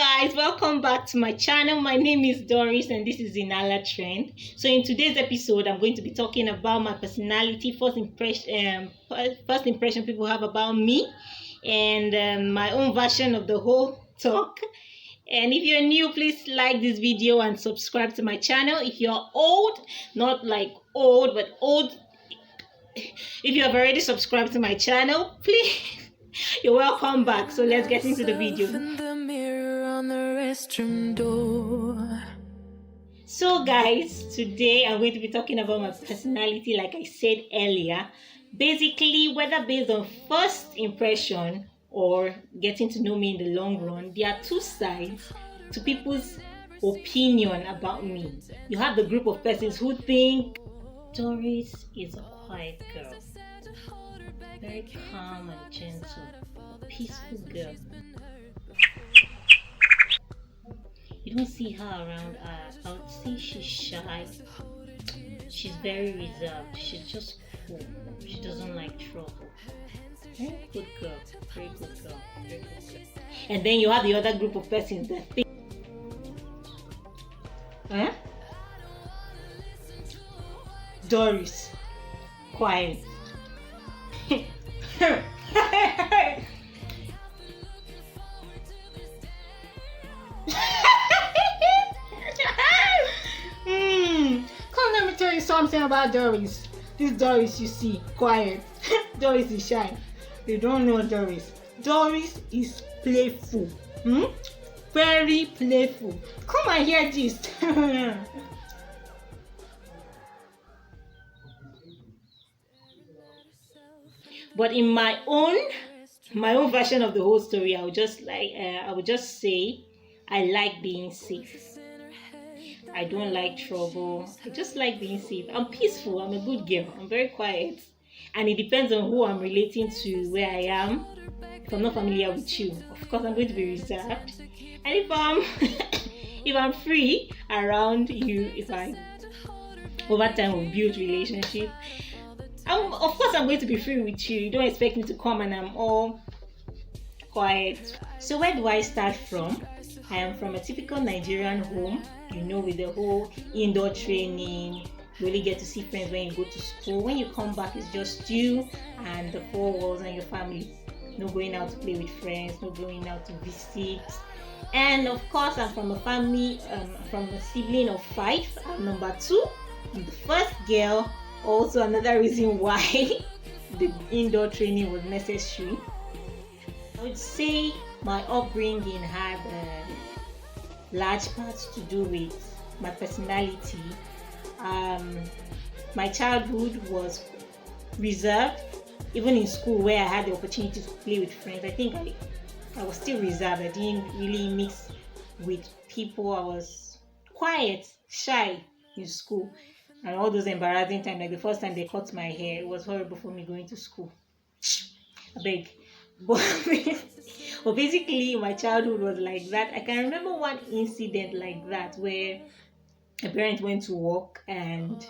Guys, welcome back to my channel. My name is Doris and this is Xinalatrends. So in today's episode, I'm going to be talking about my personality, first impression people have about me, and my own version of the whole talk. And if you're new, please like this video and subscribe to my channel. If you're old, not like old, but old, if you have already subscribed to my channel, please, you're welcome back. So let's get into the video. So guys, today I'm going to be talking about my personality, like I said earlier. Basically, whether based on first impression or getting to know me in the long run, there are two sides to people's opinion about me. You have the group of persons who think Doris is a quiet girl, very calm and gentle, a peaceful girl. You don't see her around us. I would say she's shy. She's very reserved. She's just cool. She doesn't like trouble. Very good girl. Very good girl. Very good girl. And then you have the other group of persons that think, Doris, quiet. Come, let me tell you something about Doris. This Doris you see, quiet. Doris is shy. You don't know Doris. Doris is playful. Very playful. Come and hear this. But in my own version of the whole story, I would just say I like being safe. I don't like trouble. I just like being safe. I'm peaceful. I'm a good girl. I'm very quiet. And it depends on who I'm relating to, where I am. If I'm not familiar with you, of course I'm going to be reserved. And if I'm if I'm free around you, if I over time will build relationship, of course I'm going to be free with you. You don't expect me to come and I'm all quiet. So where do I start from? I am from a typical Nigerian home, with the whole indoor training. You only get to see friends when you go to school. When you come back, it's just you and the four walls and your family. No going out to play with friends, no going out to visit. And of course, I'm from a family, from a sibling of 5. I'm number 2. I'm the first girl. Also, another reason why the indoor training was necessary. I would say my upbringing had large parts to do with my personality. My childhood was reserved. Even in school, where I had the opportunity to play with friends, I think I was still reserved. I didn't really mix with people. I was quiet, shy in school. And all those embarrassing times, like the first time they cut my hair, it was horrible for me going to school. I beg. But basically, my childhood was like that. I can remember one incident like that where my parents went to work and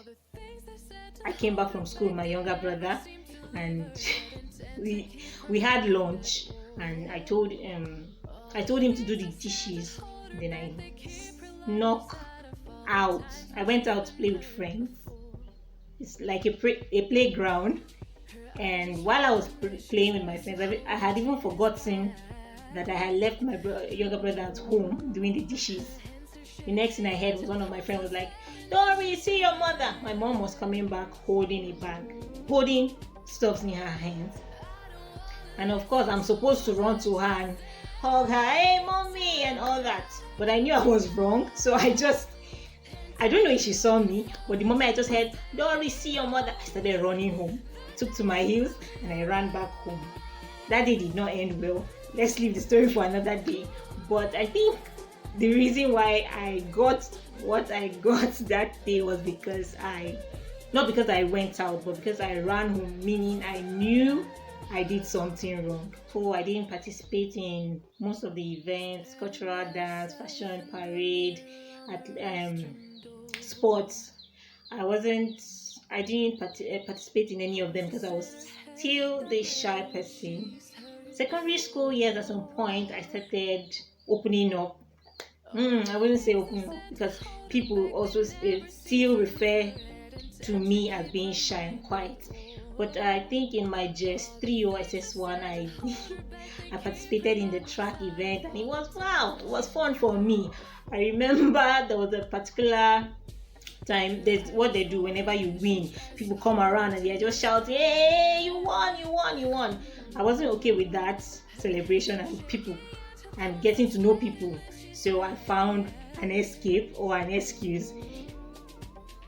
I came back from school with my younger brother, and we had lunch, and I told him to do the dishes. Then I snuck out. I went out to play with friends. It's like a playground. And while I was playing with my friends, I had even forgotten that I had left my younger brother at home doing the dishes. The next thing I heard was one of my friends was like, "Don't worry, see your mother." My mom was coming back holding a bag, holding stuff in her hands. And of course, I'm supposed to run to her and hug her, "Hey, mommy," and all that. But I knew I was wrong, so I don't know if she saw me, but the moment I just heard, "Don't worry, see your mother," I started running home. Took to my heels and I ran back home. That day did not end well. Let's leave the story for another day. But I think the reason why I got what I got that day was not because I went out, but because I ran home, meaning I knew I did something wrong. So I didn't participate in most of the events, cultural dance, fashion parade, sports. I didn't participate in any of them because I was still the shy person. Secondary school years, at some point, I started opening up I wouldn't say open up, because people also still refer to me as being shy and quiet. But I think in my JS3 or SS1, I I participated in the track event, and it was wow, it was fun for me. I remember there was a particular time, there's what they do whenever you win. People come around and they're just shouting, "Hey, you won, you won, you won." I wasn't okay with that celebration and people and getting to know people. So I found an escape or an excuse.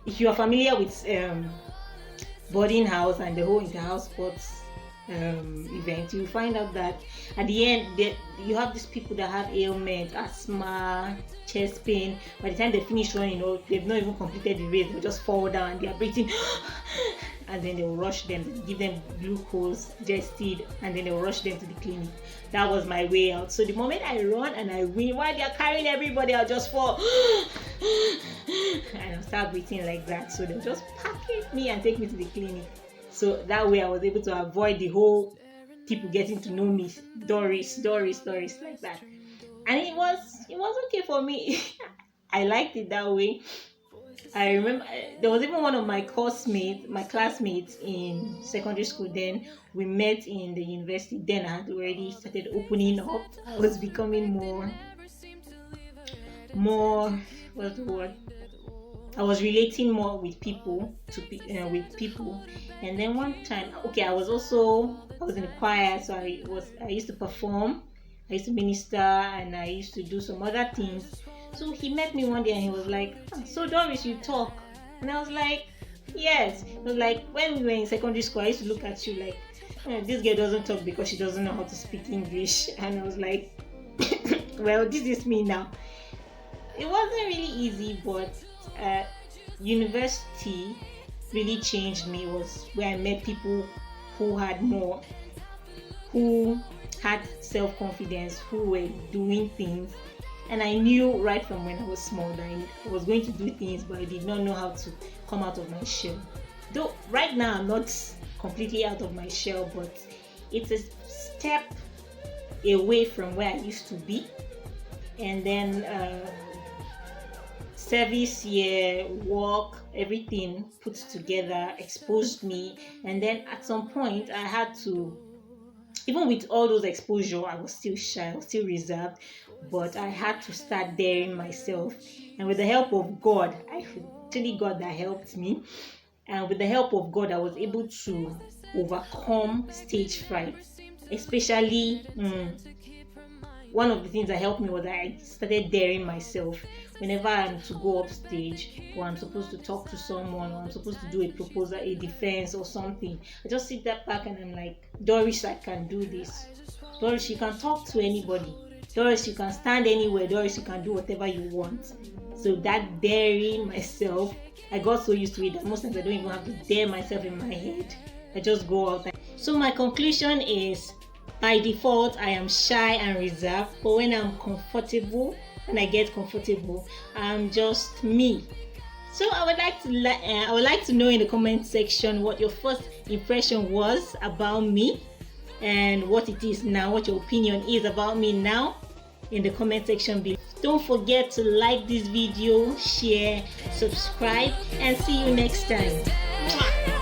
If you are familiar with boarding house and the whole inter-house sports event, you find out that at the end you have these people that have ailments, asthma, chest pain. By the time they finish running, they've not even completed the race, they'll just fall down and they are breathing and then they will rush them, give them glucose, Gestid, and then they will rush them to the clinic. That was my way out. So the moment I run and I win, while they're carrying everybody, I'll just fall and I'll start breathing like that. So they'll just package me and take me to the clinic. So that way I was able to avoid the whole people getting to know me, Doris like that. And it was okay for me. I liked it that way. I remember there was even one of my classmates in secondary school. Then we met in the university. Then I had already started opening up. I was becoming more what's the word? I was relating more with people with people. And then one time, I was in the choir, so I used to perform, I used to minister, and I used to do some other things. So he met me one day and he was like, "So Doris, you talk?" And I was like, "Yes." It was like when we were in secondary school, I used to look at you like, this girl doesn't talk because she doesn't know how to speak English. And I was like, well, this is me now. It wasn't really easy, but university really changed me. It was where I met people who had self-confidence, who were doing things. And I knew right from when I was small that I was going to do things, but I did not know how to come out of my shell. Though right now I'm not completely out of my shell, but it's a step away from where I used to be. And then service year, work, everything put together exposed me. And then at some point I had to, even with all those exposure, I was still shy, I was still reserved, but I had to start daring myself. And with the help of God, God that helped me. And with the help of God, I was able to overcome stage fright. Especially, one of the things that helped me was that I started daring myself. Whenever I'm to go up stage, or I'm supposed to talk to someone, or I'm supposed to do a proposal, a defense or something, I just sit that back and I'm like, "Doris, I can do this. Doris, you can talk to anybody. Doris, you can stand anywhere. Doris, you can do whatever you want." So that daring myself, I got so used to it that most times I don't even have to dare myself in my head. I just go out. So my conclusion is, by default, I am shy and reserved, but when I get comfortable, I'm just me. So I would like to know in the comment section what your first impression was about me, and what it is now, what your opinion is about me now in the comment section below. Don't forget to like this video, share, subscribe, and see you next time. Mwah!